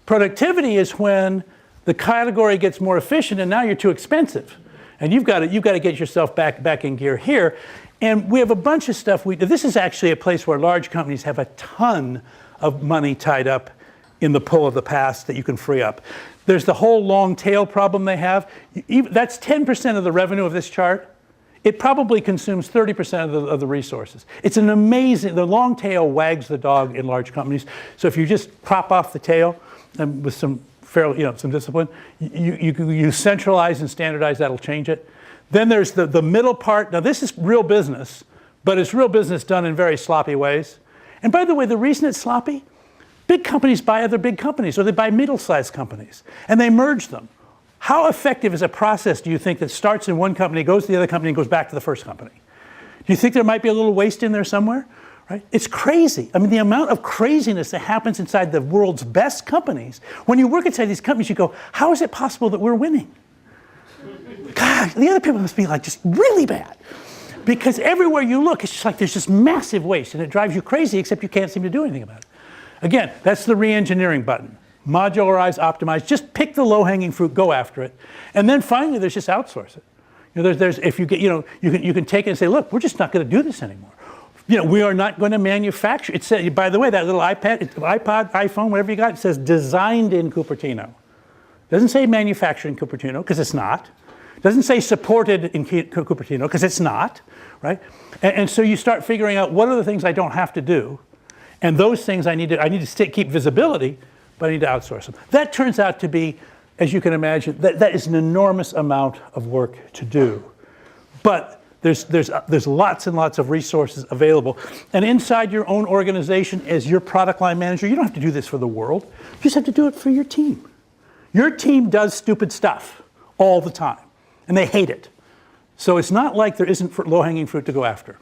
Productivity is when the category gets more efficient and now you're too expensive. And you've got to get yourself back in gear here. And we have a bunch of stuff. This is actually a place where large companies have a ton of money tied up in the pull of the past that you can free up. There's the whole long tail problem they have. That's 10% of the revenue of this chart. It probably consumes 30% of the resources. It's an amazing, the long tail wags the dog in large companies. So if you just prop off the tail and with some some discipline, you centralize and standardize, that'll change it. Then there's the middle part. Now this is real business, but it's real business done in very sloppy ways. And by the way, the reason it's sloppy, big companies buy other big companies, or they buy middle-sized companies, and they merge them. How effective is a process, do you think, that starts in one company, goes to the other company, and goes back to the first company? Do you think there might be a little waste in there somewhere? Right? It's crazy. I mean, the amount of craziness that happens inside the world's best companies. When you work inside these companies, you go, how is it possible that we're winning? God, the other people must be like just really bad. Because everywhere you look, it's just like there's just massive waste, and it drives you crazy, except you can't seem to do anything about it. Again, that's the re-engineering button. Modularize, optimize, just pick the low-hanging fruit, go after it. And then finally, there's just outsource it. If you get, you can take it and say, look, we're just not going to do this anymore. We are not going to manufacture. It says, by the way, that little iPod, iPhone, whatever you got, it says designed in Cupertino. It doesn't say manufactured in Cupertino, because it's not. It doesn't say supported in Cupertino, because it's not, right? And so you start figuring out what are the things I don't have to do, and those things I need to keep visibility, but I need to outsource them. That turns out to be, as you can imagine, that is an enormous amount of work to do. But there's lots and lots of resources available. And inside your own organization, as your product line manager, you don't have to do this for the world. You just have to do it for your team. Your team does stupid stuff all the time, and they hate it. So it's not like there isn't low-hanging fruit to go after.